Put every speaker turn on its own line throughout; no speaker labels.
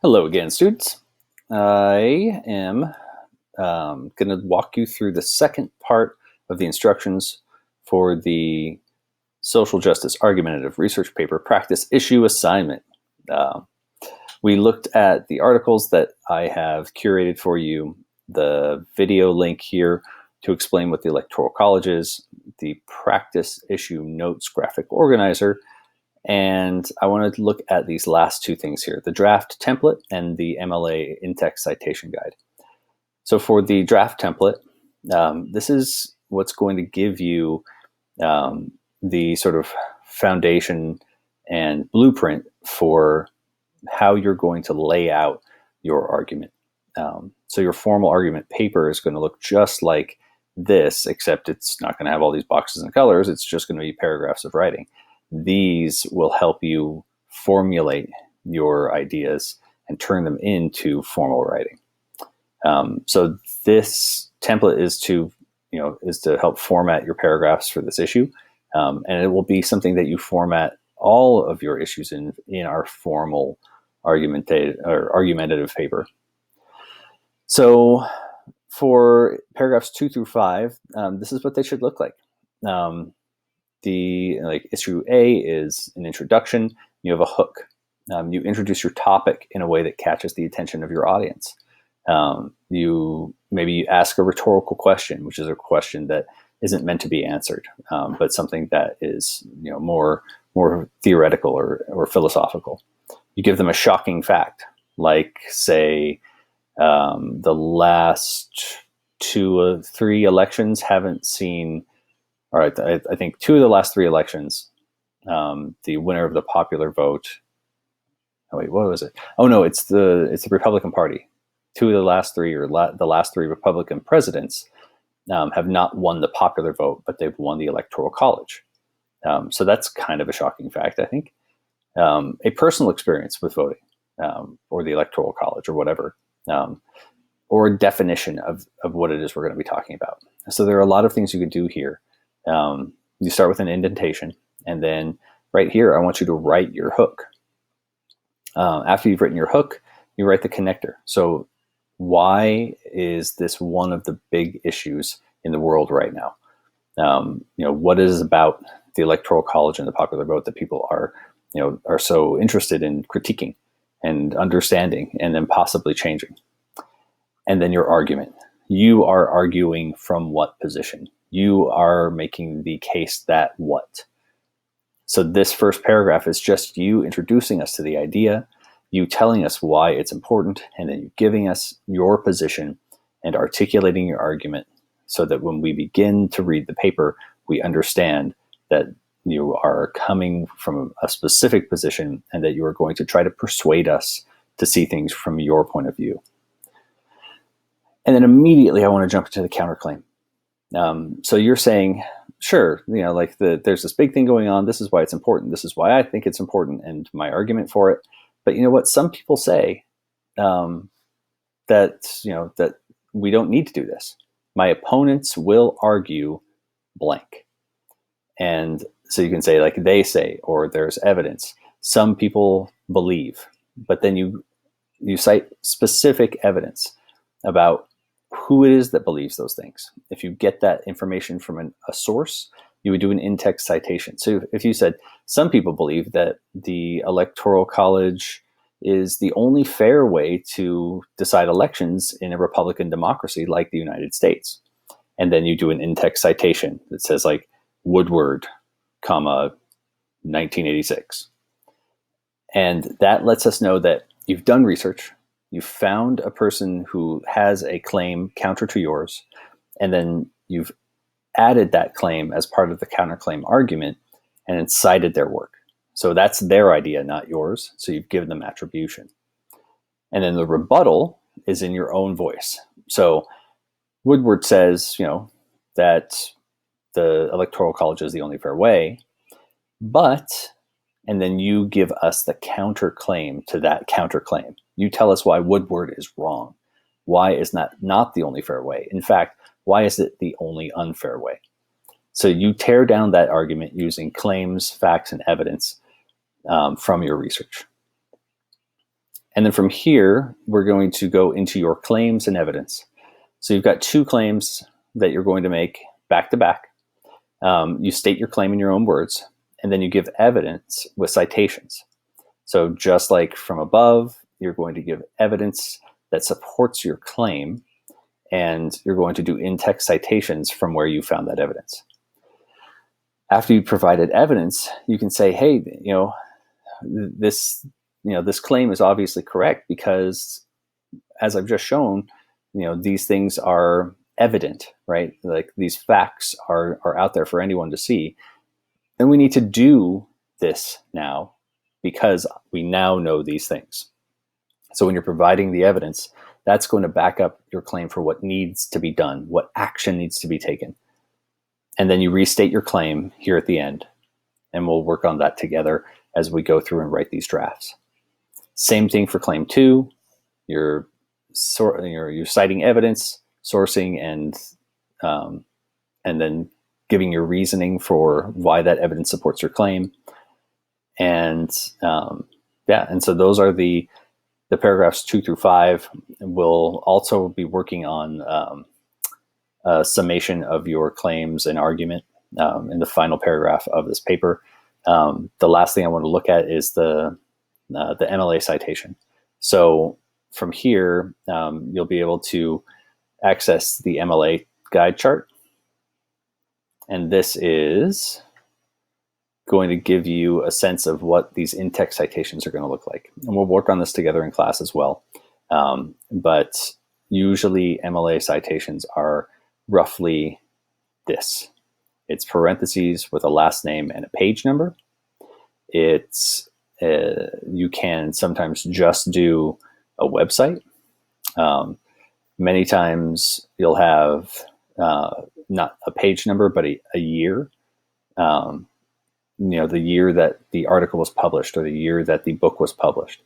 Hello again, students. I am going to walk you through the second part of the instructions for the Social Justice Argumentative Research Paper Practice Issue Assignment. We looked at the articles that I have curated for you, the video link here to explain what the Electoral College is, the Practice Issue Notes Graphic Organizer, and I want to look at these last two things here, the draft template and the MLA in-text citation guide. So for the draft template, this is what's going to give you the sort of foundation and blueprint for how you're going to lay out your argument. So your formal argument paper is going to look just like this, except it's not going to have all these boxes and colors. It's just going to be paragraphs of writing. These will help you formulate your ideas and turn them into formal writing. So this template is to help format your paragraphs for this issue, and it will be something that you format all of your issues in our formal argumentative paper. So for paragraphs 2 through 5, this is what they should look like. Issue A is an introduction. You have a hook. You introduce your topic in a way that catches the attention of your audience. You ask a rhetorical question, which is a question that isn't meant to be answered, but something that is more theoretical or philosophical. You give them a shocking fact, like say the last 2 or 3 elections haven't seen. All right, I think 2 of the last 3 elections, the winner of the popular vote. Oh wait, what was it? Oh no, it's the Republican Party. 2 of the last 3, or the last 3 Republican presidents, have not won the popular vote, but they've won the Electoral College. So that's kind of a shocking fact, I think. A personal experience with voting, or the Electoral College, or whatever, or a definition of what it is we're going to be talking about. So there are a lot of things you could do here. You start with an indentation, and then right here, I want you to write your hook. After you've written your hook, you write the connector. So why is this one of the big issues in the world right now? What is about the Electoral College and the popular vote that people are so interested in critiquing and understanding and then possibly changing? And then your argument. You are arguing from what position? You are making the case that what? So this first paragraph is just you introducing us to the idea, you telling us why it's important, and then you giving us your position and articulating your argument so that when we begin to read the paper, we understand that you are coming from a specific position and that you are going to try to persuade us to see things from your point of view. And then immediately I want to jump into the counterclaim. So you're saying, sure, there's this big thing going on. This is why it's important. This is why I think it's important, and my argument for it. But you know what? Some people say that we don't need to do this. My opponents will argue blank, and so you can say they say, or there's evidence. Some people believe, but then you cite specific evidence about who it is that believes those things. If you get that information from a source, you would do an in-text citation. So if you said, some people believe that the Electoral College is the only fair way to decide elections in a Republican democracy like the United States. And then you do an in-text citation that says Woodward, 1986. And that lets us know that you've done research. You found a person who has a claim counter to yours, and then you've added that claim as part of the counterclaim argument and then cited their work. So that's their idea, not yours. So you've given them attribution. And then the rebuttal is in your own voice. So Woodward says, that the Electoral College is the only fair way, and then you give us the counterclaim to that counterclaim. You tell us why Woodward is wrong. Why is that not the only fair way? In fact, why is it the only unfair way? So you tear down that argument using claims, facts, and evidence from your research. And then from here, we're going to go into your claims and evidence. So you've got 2 claims that you're going to make back to back. You state your claim in your own words, and then you give evidence with citations. So just like from above, you're going to give evidence that supports your claim, and you're going to do in-text citations from where you found that evidence. After you provided evidence, you can say, hey, this claim is obviously correct because, as I've just shown, these things are evident, right? Like these facts are out there for anyone to see. And we need to do this now because we now know these things. So when you're providing the evidence, that's going to back up your claim for what needs to be done, what action needs to be taken. And then you restate your claim here at the end, and we'll work on that together as we go through and write these drafts. Same thing for claim 2. You're citing evidence, sourcing, and then giving your reasoning for why that evidence supports your claim. And and so those are the paragraphs 2 through 5. We'll also be working on a summation of your claims and argument in the final paragraph of this paper. The last thing I want to look at is the MLA citation. So from here, you'll be able to access the MLA guide chart. And this is going to give you a sense of what these in-text citations are going to look like. And we'll work on this together in class as well. But usually MLA citations are roughly this. It's parentheses with a last name and a page number. It's you can sometimes just do a website. Many times you'll have not a page number, but a year. The year that the article was published or the year that the book was published.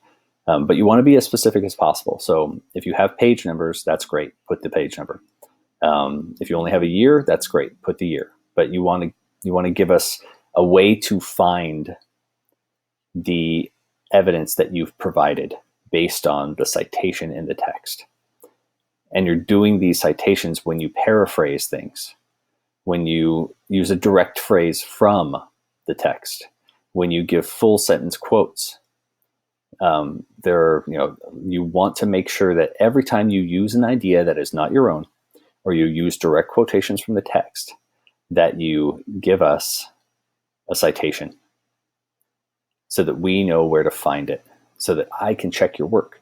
But you want to be as specific as possible. So if you have page numbers, that's great. Put the page number. If you only have a year, that's great. Put the year. But you want to give us a way to find the evidence that you've provided based on the citation in the text. And you're doing these citations when you paraphrase things, when you use a direct phrase from the text, when you give full sentence quotes. You want to make sure that every time you use an idea that is not your own, or you use direct quotations from the text, that you give us a citation so that we know where to find it, so that I can check your work.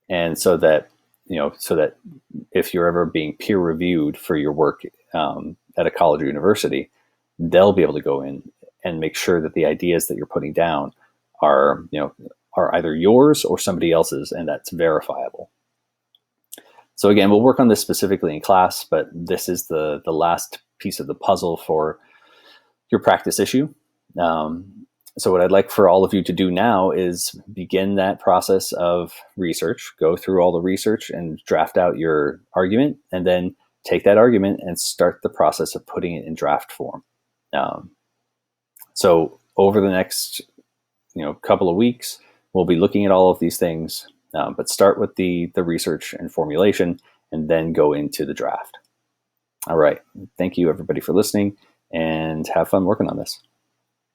And so that if you're ever being peer reviewed for your work at a college or university, they'll be able to go in and make sure that the ideas that you're putting down are either yours or somebody else's, and that's verifiable. So again, we'll work on this specifically in class, but this is the last piece of the puzzle for your practice issue. So what I'd like for all of you to do now is begin that process of research, go through all the research and draft out your argument, and then take that argument and start the process of putting it in draft form. So over the next couple of weeks, we'll be looking at all of these things, but start with the research and formulation, and then go into the draft. All right. Thank you, everybody, for listening, and have fun working on this.